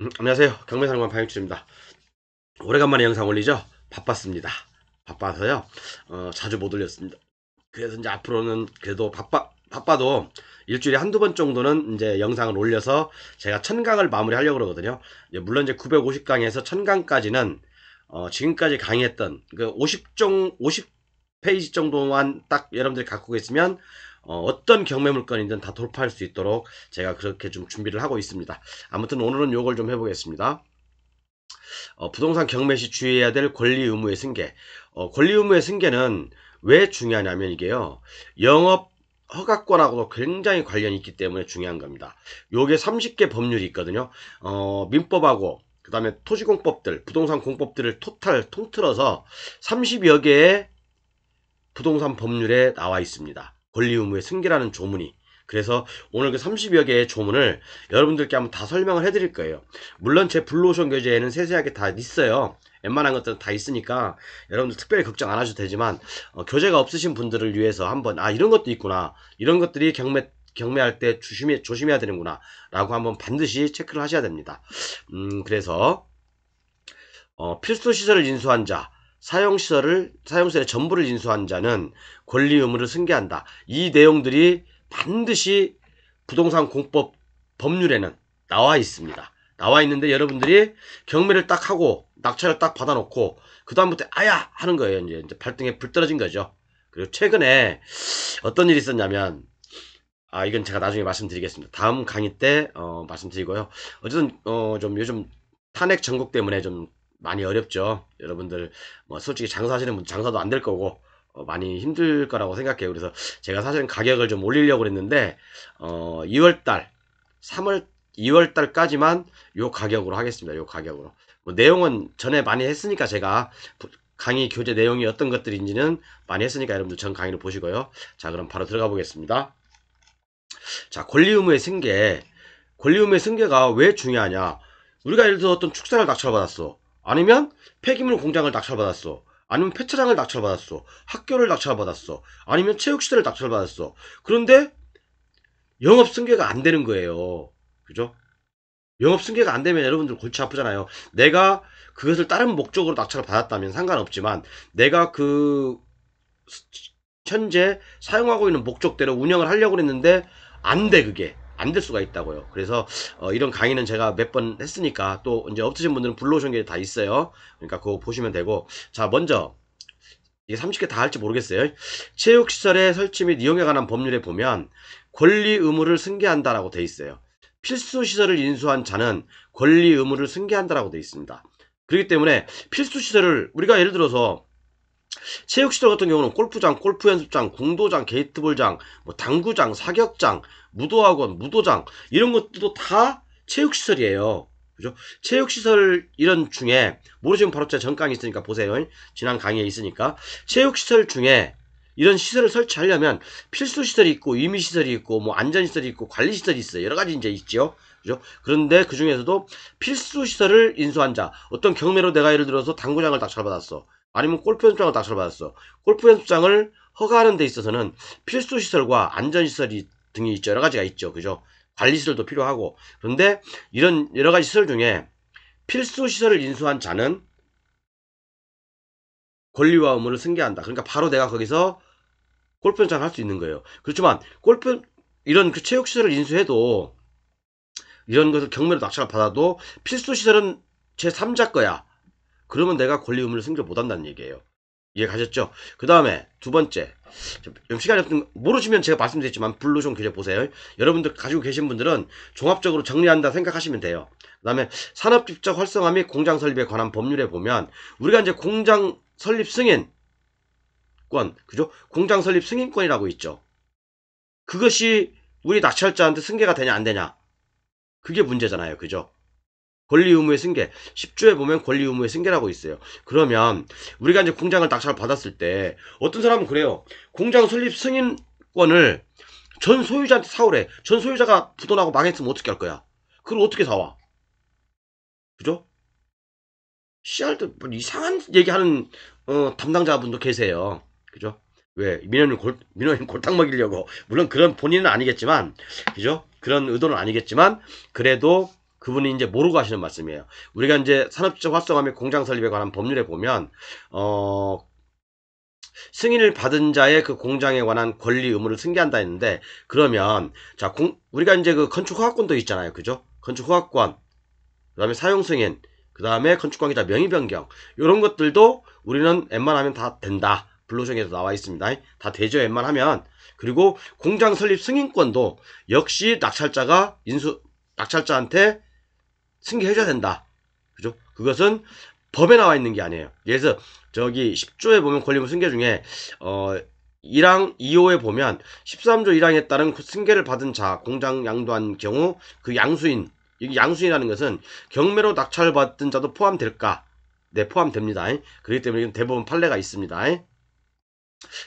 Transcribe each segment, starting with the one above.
안녕하세요. 경매상관 방역주입니다. 오래간만에 영상 올리죠? 바빴습니다. 바빠서요. 자주 못 올렸습니다. 그래서 이제 앞으로는 그래도 바빠도 일주일에 한두 번 정도는 이제 영상을 올려서 제가 1000강을 마무리하려고 그러거든요. 물론 이제 950강에서 1000강까지는 지금까지 강의했던 그 50페이지 정도만 딱 여러분들이 갖고 계시면 어떤 경매 물건이든 다 돌파할 수 있도록 제가 그렇게 좀 준비를 하고 있습니다. 아무튼 오늘은 요걸 좀 해보겠습니다. 부동산 경매 시 주의해야 될 권리 의무의 승계. 권리 의무의 승계는 왜 중요하냐면 이게요. 영업 허가권하고도 굉장히 관련이 있기 때문에 중요한 겁니다. 요게 30개 법률이 있거든요. 민법하고 그 다음에 토지공법들, 부동산 공법들을 토탈 통틀어서 30여 개의 부동산 법률에 나와 있습니다. 권리 의무의 승계라는 조문이. 그래서 오늘 그 30여 개의 조문을 여러분들께 한번 다 설명을 해드릴 거예요. 물론 제 블루오션 교재에는 세세하게 다 있어요. 웬만한 것들은 다 있으니까 여러분들 특별히 걱정 안 하셔도 되지만 교재가 없으신 분들을 위해서 한번 이런 것도 있구나, 이런 것들이 경매할 때 조심해야 되는구나 라고 한번 반드시 체크를 하셔야 됩니다. 그래서 필수시설을 인수한 자, 사용시설의 전부를 인수한 자는 권리 의무를 승계한다. 이 내용들이 반드시 부동산 공법 법률에는 나와 있습니다. 나와 있는데 여러분들이 경매를 딱 하고 낙찰을 딱 받아놓고 그 다음부터 아야 하는 거예요. 이제 발등에 불 떨어진 거죠. 그리고 최근에 어떤 일이 있었냐면 이건 제가 나중에 말씀드리겠습니다. 다음 강의 때 말씀드리고요. 어쨌든 좀 요즘 탄핵 전국 때문에 좀 많이 어렵죠. 여러분들 뭐 솔직히 장사하시는 분 장사도 안 될 거고 많이 힘들 거라고 생각해요. 그래서 제가 사실은 가격을 좀 올리려고 그랬는데 2월달 3월 2월달까지만 요 가격으로 하겠습니다. 요 가격으로. 뭐 내용은 전에 많이 했으니까 제가 강의 교재 내용이 어떤 것들인지는 많이 했으니까 여러분들 전 강의를 보시고요. 자, 그럼 바로 들어가 보겠습니다. 자, 권리 의무의 승계. 권리 의무의 승계가 왜 중요하냐? 우리가 예를 들어 어떤 축사를 낙찰받았어. 아니면 폐기물 공장을 낙찰받았어. 아니면 폐차장을 낙찰받았어. 학교를 낙찰받았어. 아니면 체육시설을 낙찰받았어. 그런데 영업 승계가 안 되는 거예요. 그죠? 영업 승계가 안 되면 여러분들 골치 아프잖아요. 내가 그것을 다른 목적으로 낙찰을 받았다면 상관없지만 내가 그 현재 사용하고 있는 목적대로 운영을 하려고 했는데 안 돼, 그게 안 될 수가 있다고요. 그래서 이런 강의는 제가 몇 번 했으니까 또 이제 없으신 분들은 불러오신 게 다 있어요. 그러니까 그거 보시면 되고. 자, 먼저 이게 30개 다 할지 모르겠어요. 체육시설의 설치 및 이용에 관한 법률에 보면 권리 의무를 승계한다라고 돼 있어요. 필수시설을 인수한 자는 권리 의무를 승계한다라고 돼 있습니다. 그렇기 때문에 필수시설을 우리가 예를 들어서 체육시설 같은 경우는 골프장, 골프연습장, 공도장, 게이트볼장, 뭐 당구장, 사격장, 무도학원, 무도장 이런 것들도 다 체육시설이에요. 그죠? 체육시설 이런 중에 모르시면 바로 제 전강이 있으니까 보세요. 지난 강의에 있으니까 체육시설 중에 이런 시설을 설치하려면 필수시설이 있고 임의시설이 있고 뭐 안전시설이 있고 관리시설이 있어요. 여러가지 이제 있죠. 그죠? 그런데 그 중에서도 필수시설을 인수한 자, 어떤 경매로 내가 예를 들어서 당구장을 낙찰받았어. 아니면 골프 연습장을 낙찰받았어. 골프 연습장을 허가하는 데 있어서는 필수시설과 안전시설이 등이 있죠. 여러 가지가 있죠. 그죠? 관리시설도 필요하고. 그런데 이런 여러 가지 시설 중에 필수시설을 인수한 자는 권리와 의무를 승계한다. 그러니까 바로 내가 거기서 골프 연습장을 할 수 있는 거예요. 그렇지만 이런 그 체육시설을 인수해도 이런 것을 경매로 낙찰을 받아도 필수시설은 제3자 거야. 그러면 내가 권리 의무를 승계 못한다는 얘기예요. 이해 가셨죠? 그 다음에 두 번째, 시간이 없으면 모르시면 제가 말씀드렸지만 블루존 교재 보세요. 여러분들 가지고 계신 분들은 종합적으로 정리한다 생각하시면 돼요. 그 다음에 산업집적 활성화 및 공장 설립에 관한 법률에 보면 우리가 이제 공장 설립 승인권, 그죠? 공장 설립 승인권이라고 있죠. 그것이 우리 낙찰자한테 승계가 되냐 안 되냐, 그게 문제잖아요. 그죠? 권리 의무의 승계, 10조에 보면 권리 의무의 승계라고 있어요. 그러면 우리가 이제 공장을 낙찰 받았을 때 어떤 사람은 그래요. 공장 설립 승인권을 전 소유자한테 사오래. 전 소유자가 부도나고 망했으면 어떻게 할 거야? 그걸 어떻게 사와? 그죠? 씨알도 뭐 이상한 얘기하는 담당자분도 계세요. 그죠? 왜 민원인 골탕 먹이려고, 물론 그런 본인은 아니겠지만, 그죠? 그런 의도는 아니겠지만 그래도 그분이 이제 모르고 하시는 말씀이에요. 우리가 이제 산업지적 활성화 및 공장 설립에 관한 법률에 보면 승인을 받은 자의 그 공장에 관한 권리 의무를 승계한다 했는데, 그러면 자 우리가 이제 그 건축 허가권도 있잖아요, 그죠? 건축 허가권, 그다음에 사용 승인, 그다음에 건축 관계자 명의 변경, 이런 것들도 우리는 웬만하면 다 된다. 불로소에도 나와 있습니다. 다 되죠, 웬만하면. 그리고 공장 설립 승인권도 역시 낙찰자한테 승계해줘야 된다. 그죠? 그것은 법에 나와 있는 게 아니에요. 그래서 저기 10조에 보면 권리의무 승계 중에 1항 2호에 보면 13조 1항에 따른 승계를 받은 자, 공장 양도한 경우 그 양수인, 이 양수인이라는 것은 경매로 낙찰받은 자도 포함될까? 네, 포함됩니다. 그렇기 때문에 대법원 판례가 있습니다.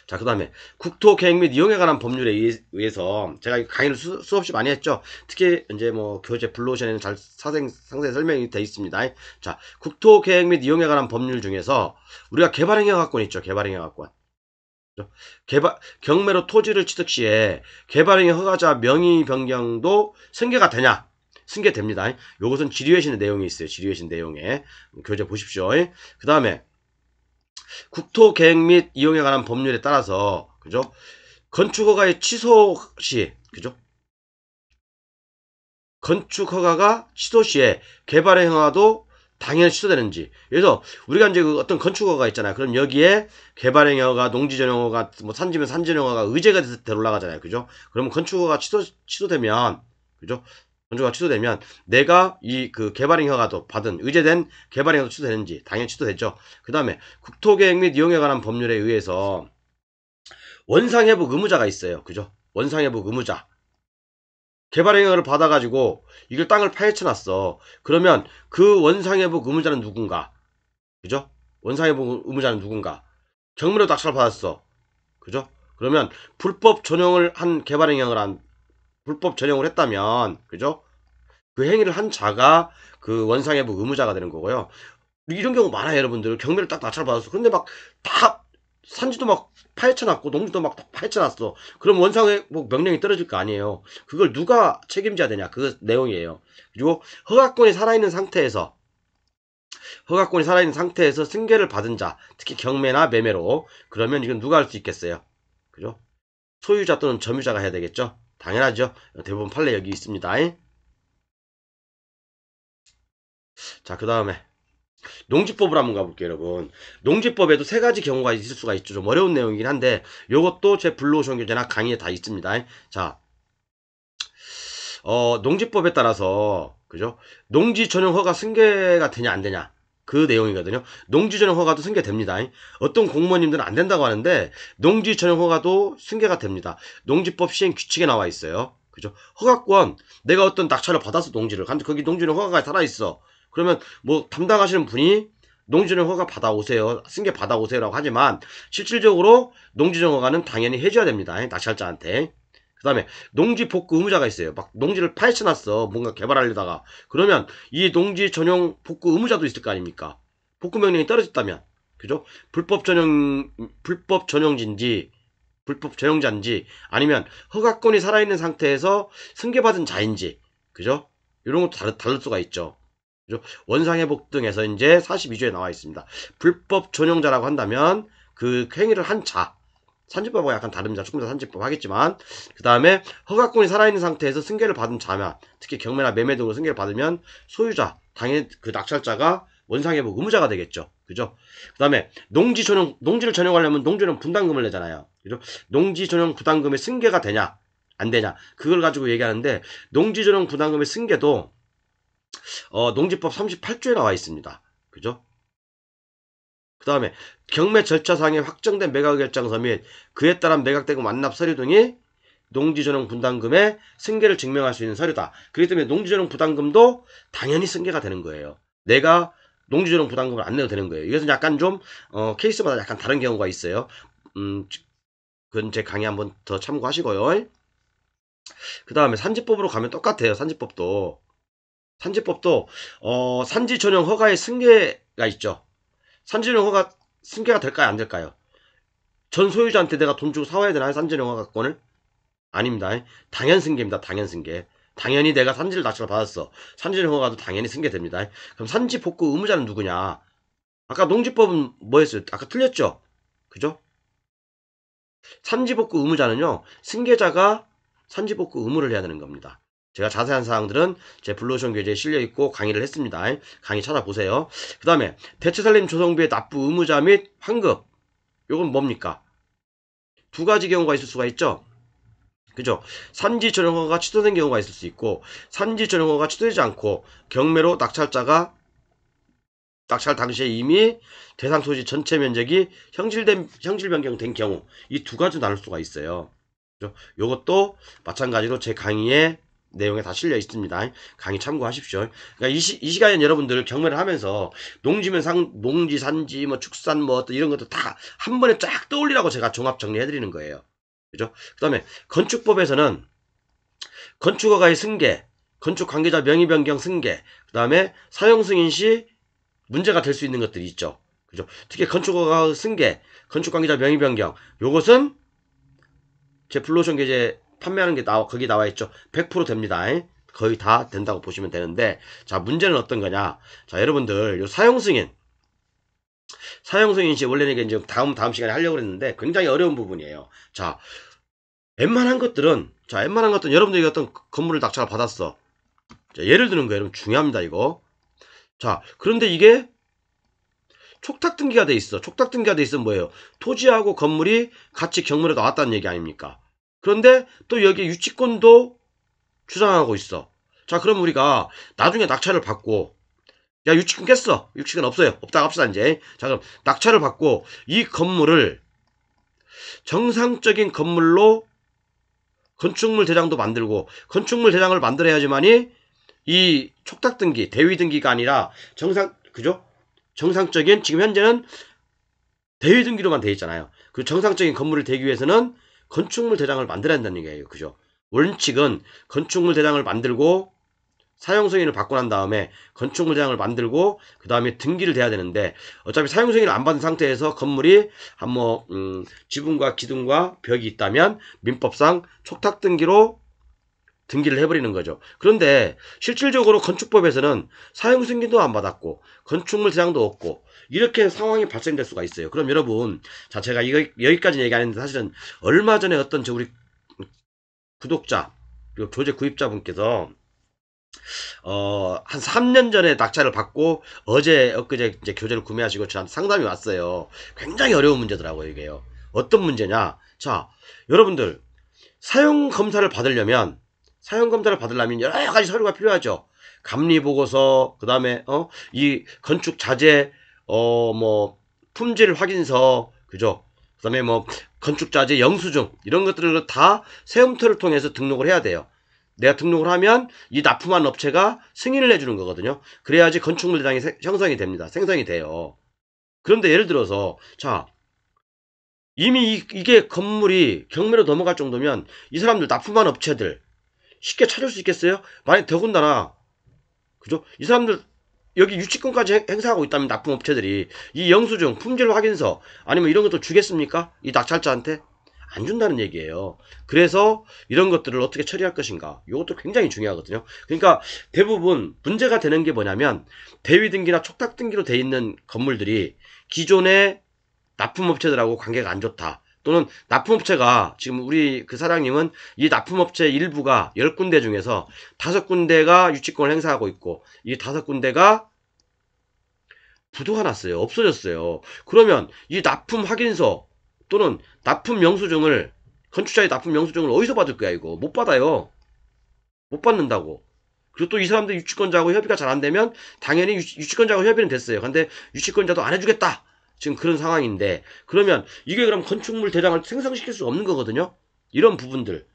자, 그 다음에 국토계획 및 이용에 관한 법률에 의해서 제가 강의를 수없이 많이 했죠. 특히 이제 뭐 교재 블루오션에는 잘 상세히 설명이 되어 있습니다. 자, 국토계획 및 이용에 관한 법률 중에서 우리가 개발행위 허가권 있죠. 개발행위 허가권. 경매로 토지를 취득 시에 개발행위 허가자 명의 변경도 승계가 되냐? 승계됩니다. 요것은 지리외신의 내용이 있어요. 지리외신 내용에 교재 보십시오. 그 다음에 국토계획 및 이용에 관한 법률에 따라서, 그죠? 건축허가의 취소 시, 그죠? 건축허가가 취소 시에 개발의 허가도 당연히 취소되는지. 그래서 우리가 이제 그 어떤 건축허가 있잖아요. 그럼 여기에 개발의 허가, 농지전용허가, 뭐 산지면 산지전용허가 의제가 돼서 올라가잖아요. 그죠? 그러면 건축허가 취소되면, 그죠? 건축허가 취소되면 내가 이 그 개발행 허가도 받은 의제된 개발행 허가도 취소되는지 당연히 취소되죠. 그 다음에 국토계획 및 이용에 관한 법률에 의해서 원상회복 의무자가 있어요. 그죠? 원상회복 의무자. 개발행 허가를 받아가지고 이걸 땅을 파헤쳐놨어. 그러면 그 원상회복 의무자는 누군가? 그죠? 원상회복 의무자는 누군가? 경매로 낙찰을 받았어. 그죠? 그러면 불법 전용을 한 개발행 허가를 불법 전용을 했다면, 그죠? 그 행위를 한 자가 그 원상회복 의무자가 되는 거고요. 이런 경우 많아요, 여러분들. 경매를 딱 낙찰받았어. 근데 막 다 산지도 막 파헤쳐놨고 농지도 막 파헤쳐놨어. 그럼 원상회복 명령이 떨어질 거 아니에요. 그걸 누가 책임져야 되냐? 그 내용이에요. 그리고 허가권이 살아있는 상태에서 승계를 받은 자, 특히 경매나 매매로, 그러면 이건 누가 할 수 있겠어요? 그죠? 소유자 또는 점유자가 해야 되겠죠? 당연하죠. 대부분 판례 여기 있습니다. 자, 그 다음에 농지법을 한번 가볼게요, 여러분. 농지법에도 세 가지 경우가 있을 수가 있죠. 좀 어려운 내용이긴 한데 요것도 제 블루오션 교재나 강의에 다 있습니다. 자, 농지법에 따라서, 그죠? 농지 전용 허가 승계가 되냐 안 되냐, 그 내용이거든요. 농지 전용 허가도 승계됩니다. 어떤 공무원님들은 안 된다고 하는데 농지 전용 허가도 승계가 됩니다. 농지법 시행 규칙에 나와 있어요. 그죠? 허가권, 내가 어떤 낙찰을 받아서 농지를, 근데 거기 농지는 허가가 살아있어. 그러면 뭐 담당하시는 분이 농지전 허가 받아오세요, 승계 받아오세요라고 하지만 실질적으로 농지전 허가는 당연히 해줘야 됩니다. 낙찰자한테. 그 다음에 농지 복구 의무자가 있어요. 막 농지를 파헤쳐놨어, 뭔가 개발하려다가. 그러면 이 농지 전용 복구 의무자도 있을 거 아닙니까? 복구 명령이 떨어졌다면, 그죠? 불법 전용자인지 아니면 허가권이 살아있는 상태에서 승계받은 자인지, 그죠? 이런 것도 다를 수가 있죠. 원상회복 등에서 이제 42조에 나와 있습니다. 불법 전용자라고 한다면 그 행위를 한 자, 산지법하고 약간 다릅니다. 조금 더 산지법 하겠지만, 그 다음에 허가권이 살아있는 상태에서 승계를 받은 자면, 특히 경매나 매매 등으로 승계를 받으면 소유자, 당연히 그 낙찰자가 원상회복 의무자가 되겠죠. 그죠? 그 다음에 농지를 전용하려면 농지는 분담금을 내잖아요. 그죠? 농지 전용 부담금의 승계가 되냐 안 되냐, 그걸 가지고 얘기하는데, 농지 전용 부담금의 승계도 농지법 38조에 나와 있습니다. 그죠? 그 다음에 경매 절차상에 확정된 매각결정서 및 그에 따른 매각대금 완납 서류 등이 농지전용 분담금의 승계를 증명할 수 있는 서류다. 그렇기 때문에 농지전용 부담금도 당연히 승계가 되는 거예요. 내가 농지전용 부담금을 안 내도 되는 거예요. 이것은 약간 좀 케이스마다 약간 다른 경우가 있어요. 그건 제 강의 한번 더 참고하시고요. 그 다음에 산지법으로 가면 똑같아요. 산지법도 산지 전용 허가의 승계가 있죠. 산지 전용 허가 승계가 될까요, 안 될까요? 전 소유자한테 내가 돈 주고 사와야 되나요, 산지 전용 허가권을? 아닙니다. 당연 승계입니다. 당연 승계. 당연히 내가 산지를 낙찰을 받았어. 산지를 허가도 당연히 승계됩니다. 그럼 산지 복구 의무자는 누구냐? 아까 농지법은 뭐였어요? 아까 틀렸죠? 그죠? 산지 복구 의무자는요, 승계자가 산지 복구 의무를 해야 되는 겁니다. 제가 자세한 사항들은 제 블루오션 교재에 실려있고 강의를 했습니다. 강의 찾아보세요. 그 다음에 대체살림 조성비의 납부 의무자 및 환급. 요건 뭡니까? 두 가지 경우가 있을 수가 있죠. 그죠? 산지 전용허가가 취소된 경우가 있을 수 있고, 산지 전용허가가 취소되지 않고 경매로 낙찰자가 낙찰 당시에 이미 대상 토지 전체 면적이 형질 변경된 경우, 이 두 가지 나눌 수가 있어요. 그죠? 요것도 마찬가지로 제 강의에 내용에 다 실려 있습니다. 강의 참고하십시오. 그러니까 이 시간에 여러분들 경매를 하면서 농지, 산지, 뭐 축산, 뭐 이런 것도 다 한 번에 쫙 떠올리라고 제가 종합 정리해 드리는 거예요. 그죠? 그 다음에 건축법에서는 건축허가의 승계, 건축 관계자 명의 변경 승계, 그 다음에 사용 승인 시 문제가 될 수 있는 것들이 있죠. 그죠? 특히 건축허가 승계, 건축 관계자 명의 변경, 요것은 제 블루오션 교재 판매하는 게 거기 나와 있죠. 100% 됩니다. 거의 다 된다고 보시면 되는데, 자, 문제는 어떤 거냐? 자, 여러분들 요 사용 승인 시 원래는 이제 다음 시간에 하려고 했는데 굉장히 어려운 부분이에요. 자, 웬만한 것들은 여러분들이 어떤 건물을 낙찰을 받았어. 자, 예를 드는 거예요. 여러분 중요합니다, 이거. 자, 그런데 이게 촉탁 등기가 돼 있어. 촉탁 등기가 돼 있으면 뭐예요? 토지하고 건물이 같이 경물에 나왔다는 얘기 아닙니까? 그런데 또 여기 유치권도 주장하고 있어. 자, 그럼 우리가 나중에 낙찰을 받고, 야, 유치권 깼어. 유치권 없어요. 없다가 합시다, 이제. 자, 그럼 낙찰을 받고 이 건물을 정상적인 건물로 건축물 대장도 만들고, 건축물 대장을 만들어야지만이 이 촉탁 등기, 대위 등기가 아니라 그죠? 정상적인, 지금 현재는 대위 등기로만 돼 있잖아요. 그 정상적인 건물을 대기 위해서는 건축물 대장을 만들어야 한다는 얘기예요. 그죠? 원칙은 건축물 대장을 만들고 사용 승인을 받고 난 다음에 건축물 대장을 만들고 그 다음에 등기를 대야 되는데, 어차피 사용 승인을 안 받은 상태에서 건물이 지붕과 기둥과 벽이 있다면 민법상 촉탁 등기로 등기를 해버리는 거죠. 그런데 실질적으로 건축법에서는 사용 승인도 안 받았고 건축물 대장도 없고 이렇게 상황이 발생될 수가 있어요. 그럼 여러분, 자, 제가 여기까지 얘기 안 했는데, 사실은 얼마 전에 어떤 우리 구독자 그리고 교재 구입자분께서 한 3년 전에 낙찰을 받고 엊그제 이제 교재를 구매하시고 저한테 상담이 왔어요. 굉장히 어려운 문제더라고요, 이게요. 어떤 문제냐? 자, 여러분들 사용 검사를 받으려면 여러 가지 서류가 필요하죠. 감리 보고서, 그 다음에 이 건축 자재 품질 확인서, 그죠? 그 다음에 건축 자재 영수증, 이런 것들을 다 세움터를 통해서 등록을 해야 돼요. 내가 등록을 하면 이 납품한 업체가 승인을 해주는 거거든요. 그래야지 건축물 대장이 형성이 됩니다. 생성이 돼요. 그런데 예를 들어서, 자, 이미 이게 건물이 경매로 넘어갈 정도면 이 사람들 납품한 업체들 쉽게 찾을 수 있겠어요? 만약 더군다나, 그죠? 이 사람들 여기 유치권까지 행사하고 있다면 납품업체들이 이 영수증, 품질 확인서 아니면 이런 것도 주겠습니까? 이 낙찰자한테? 안 준다는 얘기예요. 그래서 이런 것들을 어떻게 처리할 것인가, 이것도 굉장히 중요하거든요. 그러니까 대부분 문제가 되는 게 뭐냐면, 대위 등기나 촉탁 등기로 돼 있는 건물들이 기존의 납품업체들하고 관계가 안 좋다, 또는 납품업체가, 지금 우리 그 사장님은 이 납품업체 일부가 10군데 중에서 5군데가 유치권을 행사하고 있고 이 5군데가 부도가 났어요. 없어졌어요. 그러면 이 납품 확인서 또는 납품 영수증을, 건축자의 납품 영수증을 어디서 받을 거야? 이거 못 받아요. 못 받는다고. 그리고 또 이 사람들 유치권자하고 협의가 잘 안 되면 당연히 유치권자하고 협의는 됐어요. 근데 유치권자도 안 해주겠다, 지금 그런 상황인데, 그러면 이게 그럼 건축물 대장을 생성시킬 수 없는 거거든요. 이런 부분들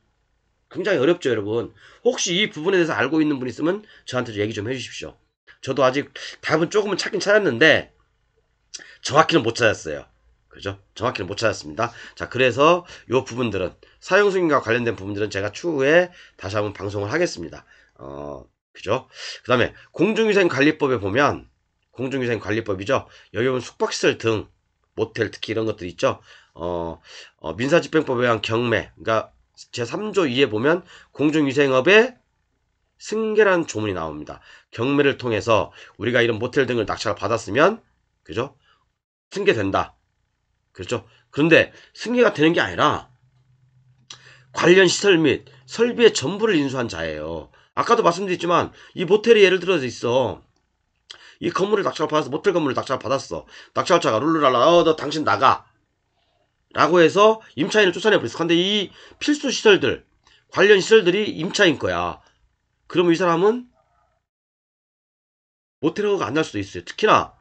굉장히 어렵죠, 여러분. 혹시 이 부분에 대해서 알고 있는 분 있으면 저한테 얘기 좀 해주십시오. 저도 아직 답은 조금은 찾긴 찾았는데 정확히는 못 찾았어요. 그죠? 정확히는 못 찾았습니다. 자, 그래서 요 부분들은, 사용 승인과 관련된 부분들은 제가 추후에 다시 한번 방송을 하겠습니다. 그죠? 그 다음에 공중위생관리법에 보면, 공중위생관리법이죠. 여기 보면 숙박시설 등, 모텔 특히 이런 것들 있죠. 민사집행법에 의한 경매, 그러니까 제3조 2에 보면 공중위생업의 승계라는 조문이 나옵니다. 경매를 통해서 우리가 이런 모텔 등을 낙찰을 받았으면, 그죠? 승계된다. 그렇죠? 그런데 승계가 되는 게 아니라 관련 시설 및 설비의 전부를 인수한 자예요. 아까도 말씀드렸지만 이 모텔이 예를 들어서 있어. 이 건물을 낙찰 받았어. 모텔 건물을 낙찰 받았어. 낙찰자가 룰루랄라 너 당신 나가 라고 해서 임차인을 쫓아내버렸어. 근데 이 필수 시설들 관련 시설들이 임차인 거야. 그럼 이 사람은 모텔허가가 안 날 수도 있어요. 특히나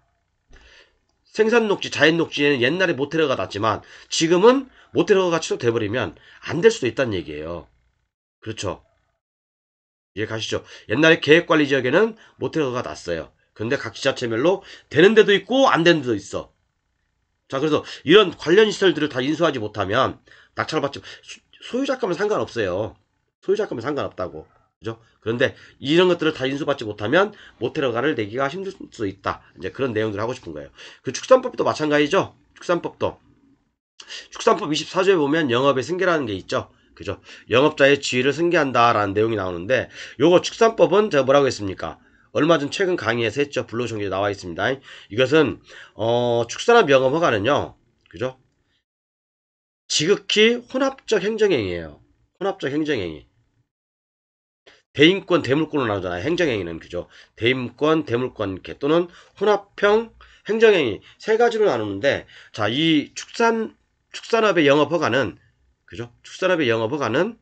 생산녹지, 자연녹지에는 옛날에 모텔허가가 났지만 지금은 모텔허가가 취소돼버리면 안 될 수도 있다는 얘기예요. 그렇죠. 이해 가시죠? 옛날에 계획관리지역에는 모텔허가가 났어요. 근데 각 지자체별로 되는 데도 있고 안 되는 데도 있어. 자, 그래서 이런 관련 시설들을 다 인수하지 못하면 낙찰을 받지, 소유자감은 상관없어요. 소유자감은 상관없다고. 그죠? 그런데 이런 것들을 다 인수받지 못하면 모텔허가를 내기가 힘들 수 있다. 이제 그런 내용들을 하고 싶은 거예요. 그 축산법도 마찬가지죠? 축산법도. 축산법 24조에 보면 영업의 승계라는 게 있죠. 그죠? 영업자의 지위를 승계한다라는 내용이 나오는데 요거 축산법은 제가 뭐라고 했습니까? 얼마 전 최근 강의에서 했죠. 블로정리에 나와 있습니다. 이것은 축산업 영업 허가는요. 그죠? 지극히 혼합적 행정행위예요. 혼합적 행정행위. 대인권, 대물권으로 나오잖아요. 행정행위는 그죠? 대인권, 대물권 이렇게 또는 혼합형 행정행위 세 가지로 나누는데 자, 이 축산업의 영업 허가는 그죠? 축산업의 영업 허가는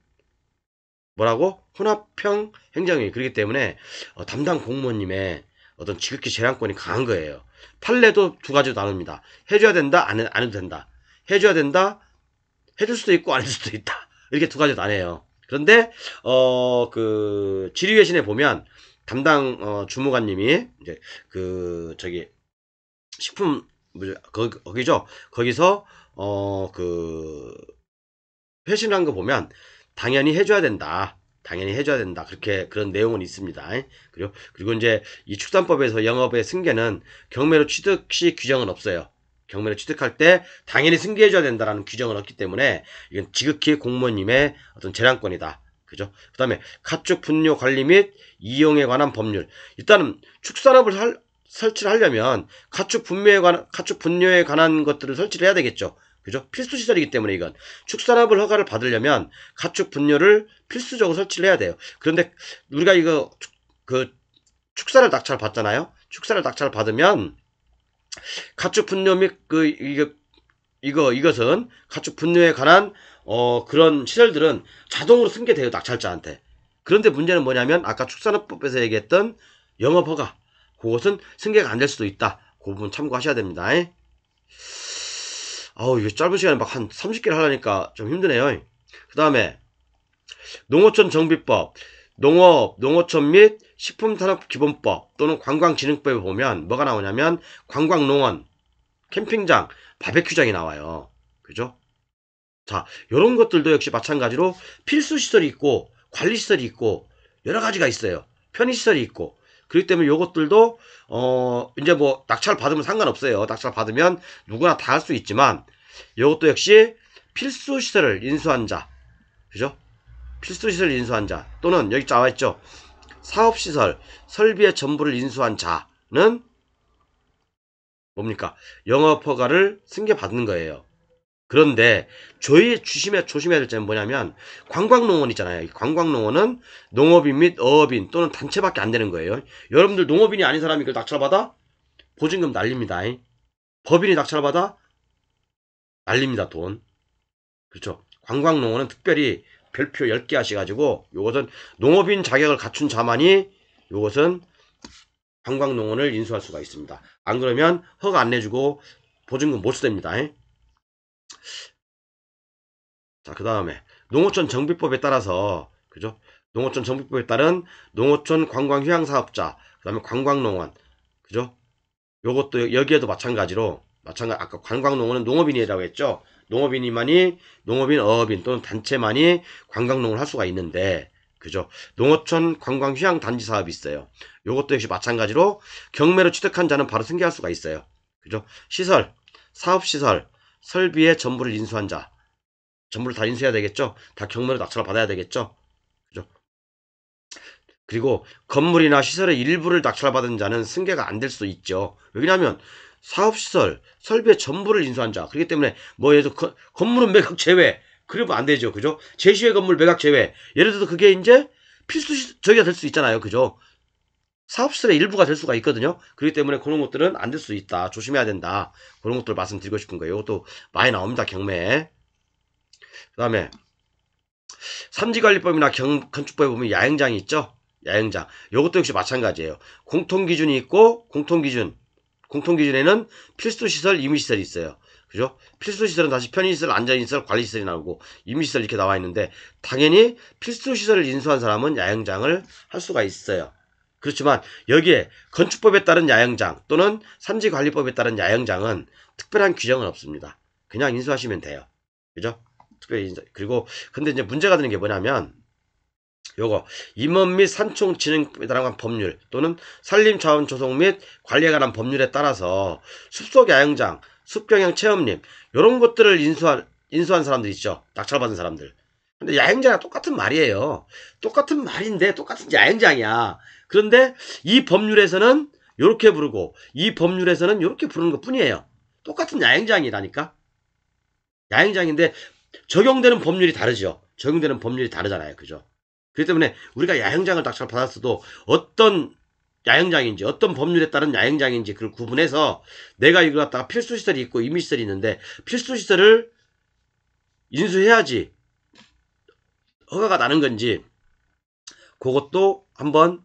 뭐라고? 혼합형 행정행위. 그렇기 때문에 담당 공무원님의 어떤 지극히 재량권이 강한 거예요. 판례도 두 가지로 나눕니다. 해줘야 된다, 안 해도 된다. 해줘야 된다, 해줄 수도 있고 안 해줄 수도 있다. 이렇게 두 가지로 나뉘어요. 그런데 그 지리외신에 보면 담당 주무관님이 이제 그 저기 식품 거기죠. 거기서 그 회신한 거 보면 당연히 해줘야 된다. 당연히 해줘야 된다. 그렇게 그런 내용은 있습니다. 그리고 이제 이 축산법에서 영업의 승계는 경매로 취득 시 규정은 없어요. 경매를 취득할 때 당연히 승계해줘야 된다라는 규정은 없기 때문에 이건 지극히 공무원님의 어떤 재량권이다. 그죠? 그 다음에 가축 분뇨 관리 및 이용에 관한 법률. 일단은 축산업을 설치를 하려면 가축 분뇨에 관한 것들을 설치를 해야 되겠죠. 그죠? 필수 시설이기 때문에 이건 축산업을 허가를 받으려면 가축 분뇨를 필수적으로 설치를 해야 돼요. 그런데 우리가 이거 그 축사를 낙찰 받잖아요. 축사를 낙찰 받으면 가축 분뇨 및 그 이것은 가축 분뇨에 관한 그런 시설들은 자동으로 승계돼요. 낙찰자한테. 그런데 문제는 뭐냐면 아까 축산업법에서 얘기했던 영업허가 그것은 승계가 안 될 수도 있다. 그 부분 참고하셔야 됩니다. 아우 이거 짧은 시간에 막 한 30개를 하려니까 좀 힘드네요. 그 다음에 농어촌 정비법, 농어촌 및 식품산업기본법 또는 관광진흥법에 보면 뭐가 나오냐면 관광농원, 캠핑장, 바베큐장이 나와요. 그죠? 자, 요런 것들도 역시 마찬가지로 필수시설이 있고 관리시설이 있고 여러 가지가 있어요. 편의시설이 있고 그렇기 때문에 요것들도 이제 뭐 낙찰 받으면 상관없어요. 낙찰 받으면 누구나 다 할 수 있지만 요것도 역시 필수시설을 인수한 자 그죠? 필수시설 인수한 자 또는 여기 나와있죠. 사업시설, 설비의 전부를 인수한 자는 뭡니까? 영업허가를 승계받는 거예요. 그런데 조심해야 될 점은 뭐냐면 관광농원 있잖아요. 관광농원은 농업인 및 어업인 또는 단체밖에 안 되는 거예요. 여러분들 농업인이 아닌 사람이 이걸 낙찰받아? 보증금 날립니다. 법인이 낙찰받아? 날립니다. 돈. 그렇죠. 관광농원은 특별히 별표 10개 하셔가지고 요것은 농업인 자격을 갖춘 자만이 요것은 관광농원을 인수할 수가 있습니다. 안 그러면 허가 안 내주고 보증금 못 쓰됩니다. 자, 그 다음에 농어촌 정비법에 따라서 그죠? 농어촌 정비법에 따른 농어촌 관광휴양사업자 그 다음에 관광농원 그죠? 요것도 여기에도 마찬가지로 아까 관광농원은 농업인이라고 했죠? 농업인이만이 농업인 어업인 또는 단체만이 관광농을 할 수가 있는데 그죠? 농어촌 관광휴양단지 사업이 있어요. 요것도 역시 마찬가지로 경매로 취득한 자는 바로 승계할 수가 있어요. 그죠? 시설, 사업시설, 설비의 전부를 인수한 자 전부를 다 인수해야 되겠죠? 다 경매로 낙찰을 받아야 되겠죠? 그죠? 그리고 건물이나 시설의 일부를 낙찰받은 자는 승계가 안 될 수 있죠. 왜냐하면 사업시설, 설비의 전부를 인수한 자. 그렇기 때문에 뭐 예를 들어 건물은 매각 제외. 그러면 안 되죠. 그죠? 제시의 건물 매각 제외. 예를 들어서 그게 이제 필수 저기가 될 수 있잖아요. 그죠? 사업시설의 일부가 될 수가 있거든요. 그렇기 때문에 그런 것들은 안 될 수 있다. 조심해야 된다. 그런 것들 말씀드리고 싶은 거예요. 이것도 많이 나옵니다. 경매에. 그 다음에 삼지관리법이나 건축법에 보면 야행장이 있죠. 야행장. 이것도 역시 마찬가지예요. 공통기준이 있고 공통기준에는 필수시설, 임의시설이 있어요. 그죠? 필수시설은 다시 편의시설, 안전시설, 관리시설이 나오고 임의시설 이렇게 나와 있는데 당연히 필수시설을 인수한 사람은 야행장을 할 수가 있어요. 그렇지만 여기에 건축법에 따른 야영장 또는 산지관리법에 따른 야영장은 특별한 규정은 없습니다. 그냥 인수하시면 돼요. 그죠? 특별히 인수. 그리고 근데 이제 문제가 되는 게 뭐냐면 요거 임원 및 산촌진흥법에 따른 법률 또는 산림자원 조성 및 관리에 관한 법률에 따라서 숲속 야영장, 숲경영 체험림 요런 것들을 인수한 사람들 있죠. 낙찰받은 사람들. 근데 야행장이랑 똑같은 말이에요. 똑같은 말인데 똑같은 야행장이야. 그런데 이 법률에서는 요렇게 부르고 이 법률에서는 요렇게 부르는 것 뿐이에요. 똑같은 야행장이라니까. 야행장인데 적용되는 법률이 다르죠. 적용되는 법률이 다르잖아요. 그죠? 그렇기 때문에 우리가 야행장을 낙찰 받았어도 어떤 야행장인지 어떤 법률에 따른 야행장인지 그걸 구분해서 내가 이걸 갖다가 필수시설이 있고 임의시설이 있는데 필수시설을 인수해야지 허가가 나는 건지 그것도 한번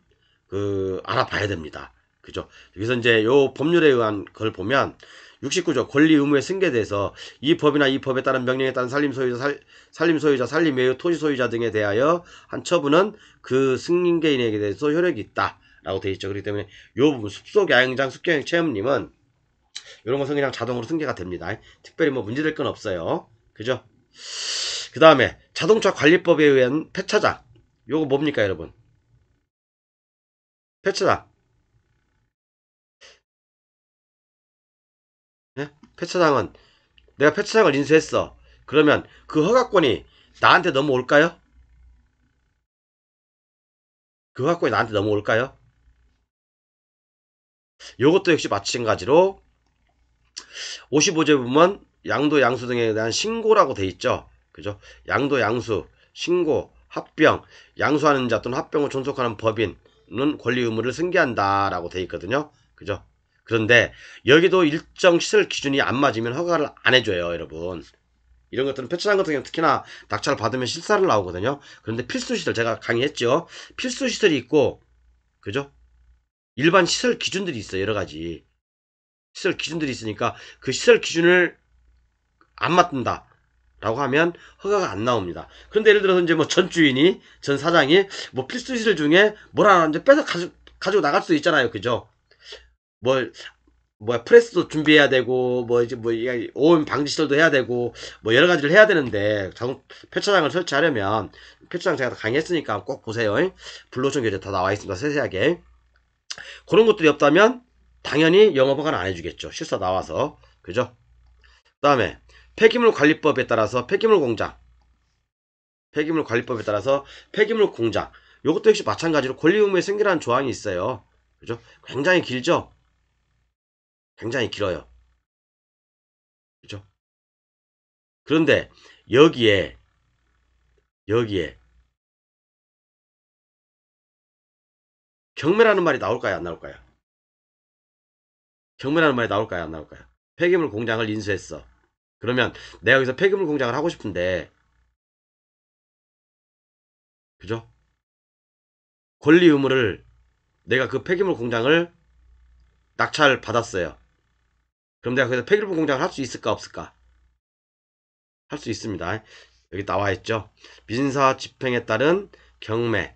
알아봐야 됩니다. 그죠? 그래서 이제 요 법률에 의한 걸 보면 69조 권리 의무의 승계에 대해서 이 법이나 이 법에 따른 명령에 따른 산림 소유자, 산림 외의 토지 소유자 등에 대하여 한 처분은 그 승인개인에게 대해서 효력이 있다. 라고 되어 있죠. 그렇기 때문에 요 부분 숲속 야영장, 숲경영 체험님은 이런 것은 그냥 자동으로 승계가 됩니다. 특별히 뭐 문제될 건 없어요. 그죠? 그 다음에 자동차 관리법에 의한 폐차장. 요거 뭡니까 여러분? 폐차장. 네? 폐차장은 내가 폐차장을 인수했어. 그러면 그 허가권이 나한테 넘어올까요? 그 허가권이 나한테 넘어올까요? 요것도 역시 마찬가지로 55제 보면 양도, 양수 등에 대한 신고라고 돼 있죠. 그죠? 양도, 양수, 신고, 합병, 양수하는 자 또는 합병을 존속하는 법인은 권리 의무를 승계한다라고 돼 있거든요. 그죠? 그런데 여기도 일정 시설 기준이 안 맞으면 허가를 안 해줘요, 여러분. 이런 것들은 폐차장 같은 경우 특히나 낙찰 받으면 실사를 나오거든요. 그런데 필수시설 제가 강의했죠. 필수시설이 있고 그죠? 일반 시설 기준들이 있어요. 여러 가지 시설 기준들이 있으니까 그 시설 기준을 안 맞는다 라고 하면 허가가 안 나옵니다. 그런데 예를 들어서 이제 뭐 전 주인이 전 사장이 뭐 필수시설 중에 뭘 하나 이제 빼서 가지고 나갈 수도 있잖아요. 그죠? 뭐 뭐야 프레스도 준비해야 되고 뭐 이제 뭐 오염 방지 시설도 해야 되고 뭐 여러 가지를 해야 되는데 자동 폐차장을 설치하려면 폐차장 제가 강의했으니까 꼭 보세요. 불로청 교재 다 나와 있습니다. 세세하게. 그런 것들이 없다면 당연히 영업허가는 안 해주겠죠. 실사 나와서. 그죠? 그 다음에 폐기물 관리법에 따라서 폐기물 공장 폐기물 관리법에 따라서 폐기물 공장 요것도 역시 마찬가지로 권리 의무에 승계라는 조항이 있어요. 그죠? 굉장히 길죠? 굉장히 길어요. 그죠? 그런데 여기에 경매라는 말이 나올까요? 안 나올까요? 경매라는 말이 나올까요? 안 나올까요? 폐기물 공장을 인수했어. 그러면 내가 여기서 폐기물 공장을 하고 싶은데 그죠? 권리 의무를 내가 그 폐기물 공장을 낙찰 받았어요. 그럼 내가 거기서 폐기물 공장을 할 수 있을까 없을까? 할 수 있습니다. 여기 나와 있죠. 민사 집행에 따른 경매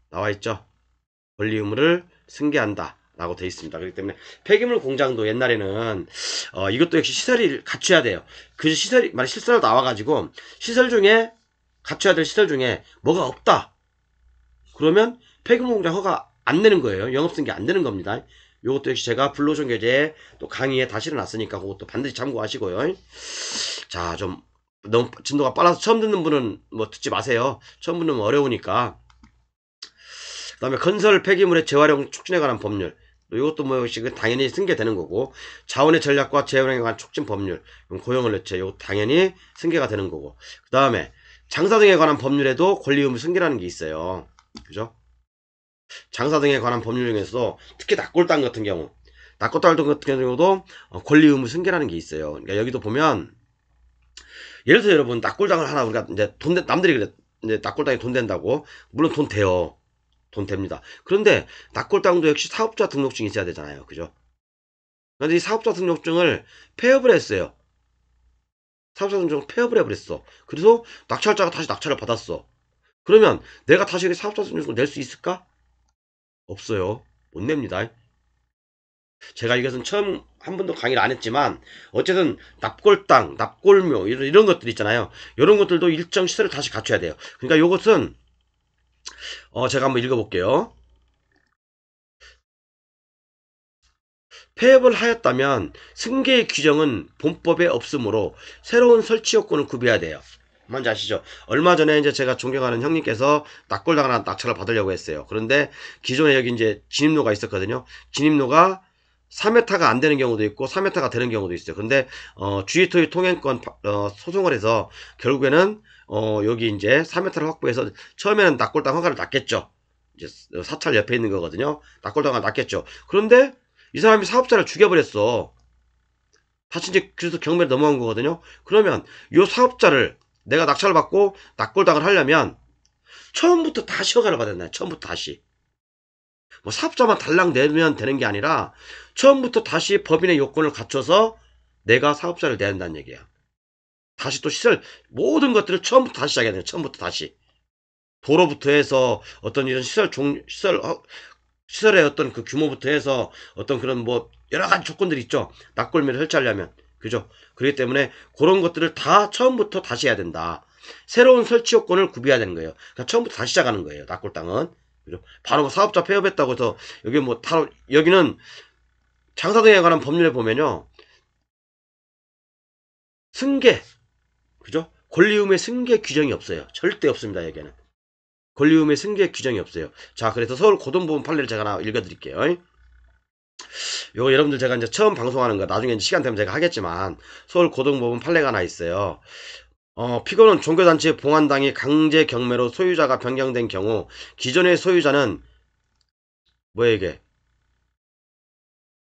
나와 있죠. 권리 의무를 승계한다. 라고 되어 있습니다. 그렇기 때문에 폐기물 공장도 옛날에는 이것도 역시 시설을 갖춰야 돼요. 그 시설이 만약 실사로 나와가지고 시설 중에 갖춰야 될 시설 중에 뭐가 없다. 그러면 폐기물 공장 허가 안 내는 거예요. 영업승계 안 되는 겁니다. 요것도 역시 제가 불로전 교재 또 강의에 다시 놨으니까 그것도 반드시 참고하시고요. 자, 좀 너무 진도가 빨라서 처음 듣는 분은 뭐 듣지 마세요. 처음 듣는 분 어려우니까. 그 그다음에 건설 폐기물의 재활용 촉진에 관한 법률. 이것도 뭐 당연히 승계되는 거고, 자원의 전략과 재활용에 관한 촉진 법률, 고용을 넣죠. 이거 당연히 승계가 되는 거고. 그 다음에 장사 등에 관한 법률에도 권리 의무 승계라는 게 있어요. 그죠? 장사 등에 관한 법률 중에서 특히 낙골당 같은 경우, 낙골당 같은 경우도 권리 의무 승계라는 게 있어요. 그러니까 여기도 보면 예를 들어 여러분 낙골당을 하나 우리가 이제 남들이 그래 이제 낙골당에 돈 된다고, 물론 돈 돼요. 돈 됩니다. 그런데 낙골당도 역시 사업자 등록증이 있어야 되잖아요. 그죠? 그런데 이 사업자 등록증을 폐업을 했어요. 사업자 등록증을 폐업을 해버렸어. 그래서 낙찰자가 다시 낙찰을 받았어. 그러면 내가 다시 사업자 등록증을 낼 수 있을까? 없어요. 못 냅니다. 제가 이것은 처음 한 번도 강의를 안 했지만 어쨌든 납골당, 납골묘 이런 것들 있잖아요. 이런 것들도 일정 시설을 다시 갖춰야 돼요. 그러니까 이것은 제가 한번 읽어볼게요. 폐업을 하였다면 승계의 규정은 본법에 없으므로 새로운 설치 요건을 구비해야 돼요. 뭔지 아시죠? 얼마 전에 이제 제가 존경하는 형님께서 낙골당한 낙찰을 받으려고 했어요. 그런데 기존에 여기 이제 진입로가 있었거든요. 진입로가 3m가 안 되는 경우도 있고 3m가 되는 경우도 있어요. 근데 주의토의 통행권 소송을 해서 결국에는 여기 이제 3m를 확보해서 처음에는 낙골당 허가를 놨겠죠. 이제 사찰 옆에 있는 거거든요. 낙골당을 놨겠죠. 그런데 이 사람이 사업자를 죽여버렸어. 다시 이제 그래서 경매를 넘어간 거거든요. 그러면 이 사업자를 내가 낙찰을 받고 낙골당을 하려면 처음부터 다시 허가를 받아야 되나요? 처음부터 다시. 뭐 사업자만 달랑 내면 되는 게 아니라 처음부터 다시 법인의 요건을 갖춰서 내가 사업자를 내야 된다는 얘기야. 다시 또 시설 모든 것들을 처음부터 다시 시작해야 돼요. 처음부터 다시. 도로부터 해서 어떤 이런 시설의 어떤 그 규모부터 해서 어떤 그런 뭐 여러 가지 조건들이 있죠. 낙골묘를 설치하려면. 그죠? 그렇기 때문에 그런 것들을 다 처음부터 다시 해야 된다. 새로운 설치 요건을 구비해야 되는 거예요. 그러니까 처음부터 다시 시작하는 거예요. 낙골당은. 그죠? 바로 사업자 폐업했다고 해서 여기 뭐 바로 여기는 장사 등에 관한 법률에 보면요. 승계. 그죠? 권리 의무의 승계 규정이 없어요. 절대 없습니다. 여기에는. 권리 의무의 승계 규정이 없어요. 자, 그래서 서울 고등법원 판례를 제가 하나 읽어드릴게요. 요거 여러분들 제가 이제 처음 방송하는 거 나중에 이제 시간 되면 제가 하겠지만 서울 고등법원 판례가 하나 있어요. 피고는 종교단체 봉안당이 강제 경매로 소유자가 변경된 경우 기존의 소유자는 뭐야 이게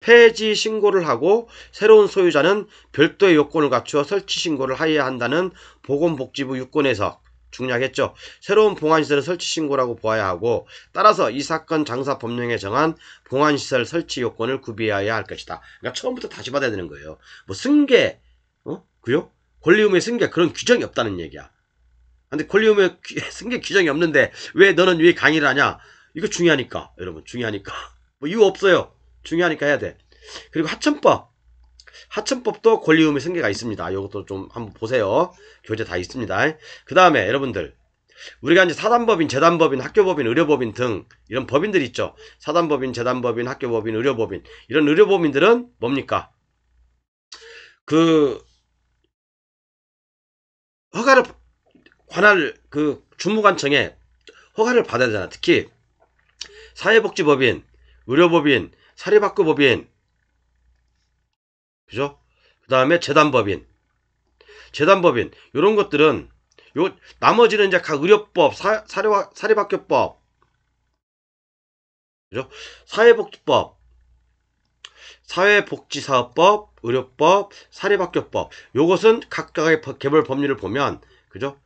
폐지 신고를 하고 새로운 소유자는 별도의 요건을 갖추어 설치 신고를 하여야 한다는 보건복지부 유권에서 중략했죠. 새로운 봉안시설을 설치 신고라고 보아야 하고 따라서 이 사건 장사 법령에 정한 봉안시설 설치 요건을 구비해야 할 것이다. 그러니까 처음부터 다시 받아야 되는 거예요. 뭐 승계, 그요? 권리 의무의 승계 그런 규정이 없다는 얘기야. 근데 권리 의무의 승계 규정이 없는데 너는 왜 강의를 하냐? 이거 중요하니까 여러분 중요하니까 뭐 이유 없어요. 중요하니까 해야 돼. 그리고 하천법도 권리 의무의 승계가 있습니다. 이것도 좀 한번 보세요. 교재 다 있습니다. 그 다음에 여러분들 우리가 이제 사단법인, 재단법인, 학교법인, 의료법인 등 이런 법인들 있죠. 사단법인, 재단법인, 학교법인, 의료법인 이런 의료법인들은 뭡니까? 그 허가를 관할 그 주무관청에 허가를 받아야 되잖아. 특히 사회복지법인, 의료법인, 사립학교법인, 그죠? 그 다음에 재단법인 이런 것들은 나머지는 이제 각 의료법, 사립학교법, 그죠? 사회복지법, 사회복지사업법, 의료법, 사립학교법. 요것은 각각의 개별 법률을 보면, 그죠?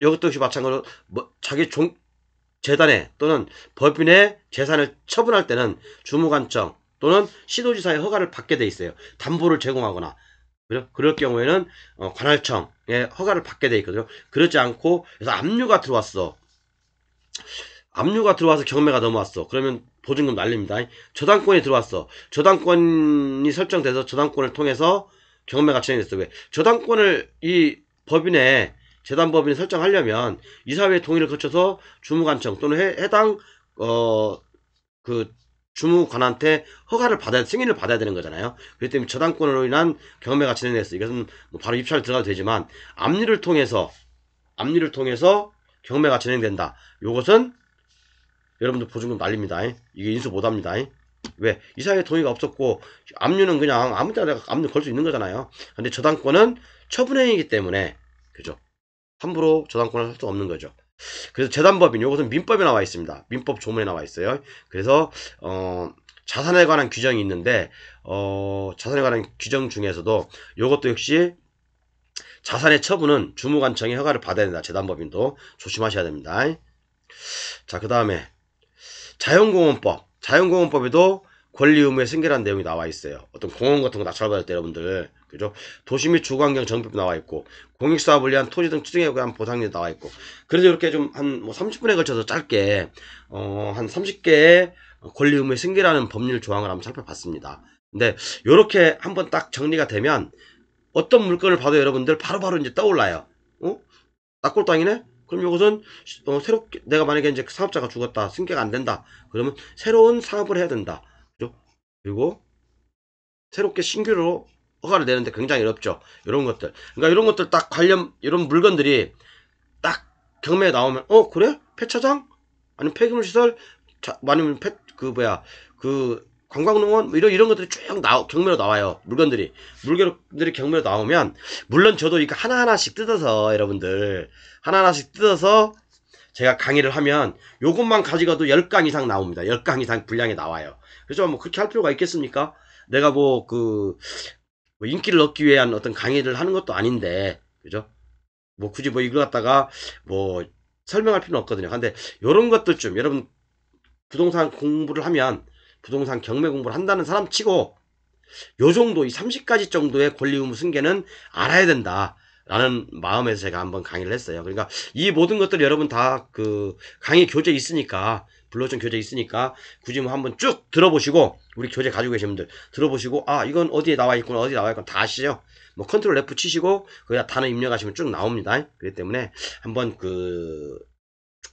이것도 역시 마찬가지로 자기 재단에 또는 법인의 재산을 처분할 때는 주무관청 또는 시도지사의 허가를 받게 돼 있어요. 담보를 제공하거나 그럴 경우에는 관할청의 허가를 받게 돼 있거든요. 그렇지 않고 그래서 압류가 들어와서 경매가 넘어왔어. 그러면 보증금 날립니다. 저당권이 들어왔어. 저당권이 설정돼서 저당권을 통해서 경매가 진행됐어. 왜? 저당권을 이 법인의 재단법인이 설정하려면 이사회의 동의를 거쳐서 주무관청 또는 해당 그 주무관한테 허가를 승인을 받아야 되는 거잖아요. 그렇기 때문에 저당권으로 인한 경매가 진행됐어. 이것은 뭐 바로 입찰 들어가도 되지만 압류를 통해서 경매가 진행된다. 요것은 여러분들 보증금 날립니다. 이게 인수 못합니다. 왜? 이사회 동의가 없었고 압류는 그냥 아무 때나 내가 압류 걸 수 있는 거잖아요. 근데 저당권은 처분행위이기 때문에 그죠? 함부로 저당권을 할 수 없는 거죠. 그래서 재단법인 요것은 민법에 나와 있습니다. 민법 조문에 나와 있어요. 그래서 자산에 관한 규정이 있는데 자산에 관한 규정 중에서도 요것도 역시 자산의 처분은 주무관청의 허가를 받아야 된다. 재단법인도 조심하셔야 됩니다. 자, 그 다음에 자연공원법. 자연공원법에도 권리 의무의 승계라는 내용이 나와 있어요. 어떤 공원 같은 거 낙찰받을 때 여러분들 그죠? 도시 및 주거환경 정비법 나와 있고 공익사업을 위한 토지 등 추진에 관한 보상이 나와 있고 그래서 이렇게 좀 한 30분에 걸쳐서 짧게 한 30개의 권리 의무의 승계라는 법률 조항을 한번 살펴봤습니다. 근데 이렇게 한번 딱 정리가 되면 어떤 물건을 봐도 여러분들 바로바로 이제 떠올라요. 낙골당이네? 그럼 이것은 새롭게 내가 만약에 이제 사업자가 죽었다, 승계가 안 된다. 그러면 새로운 사업을 해야 된다. 그죠? 그리고 새롭게 신규로 허가를 내는데 굉장히 어렵죠. 이런 것들. 그러니까 이런 것들 딱 관련 이런 물건들이 딱 경매에 나오면 그래? 폐차장? 아니면 폐기물 시설? 아니면 관광농원? 뭐 이런 것들이 쭉 경매로 나와요. 물건들이 경매로 나오면 물론 저도 이거 하나하나씩 뜯어서 여러분들 하나하나씩 뜯어서 제가 강의를 하면 요것만 가지고도 10강 이상 나옵니다. 10강 이상 분량이 나와요. 그래서 뭐 그렇게 할 필요가 있겠습니까? 내가 뭐 인기를 얻기 위한 어떤 강의를 하는 것도 아닌데 그죠? 뭐 굳이 뭐 이걸 갖다가 뭐 설명할 필요는 없거든요. 근데 요런 것들 좀 여러분 부동산 공부를 하면 부동산 경매 공부를 한다는 사람 치고 요 정도 이 30가지 정도의 권리 의무 승계는 알아야 된다. 라는 마음에서 제가 한번 강의를 했어요. 그러니까 이 모든 것들 여러분 다 강의 교재 있으니까 불러준 교재 있으니까 굳이 뭐 한번 쭉 들어보시고 우리 교재 가지고 계신 분들 들어보시고 이건 어디에 나와 있구나 어디에 나와 있구나 다 아시죠? 뭐 컨트롤 F 치시고 거기다 단어 입력하시면 쭉 나옵니다. 그렇기 때문에 한번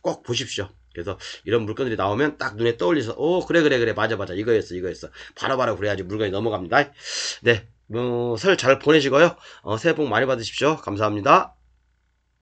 꼭 보십시오. 그래서 이런 물건들이 나오면 딱 눈에 떠올려서 그래 맞아 이거였어 바로바로 그래야지 물건이 넘어갑니다. 네, 설 잘 보내시고요. 새해 복 많이 받으십시오. 감사합니다.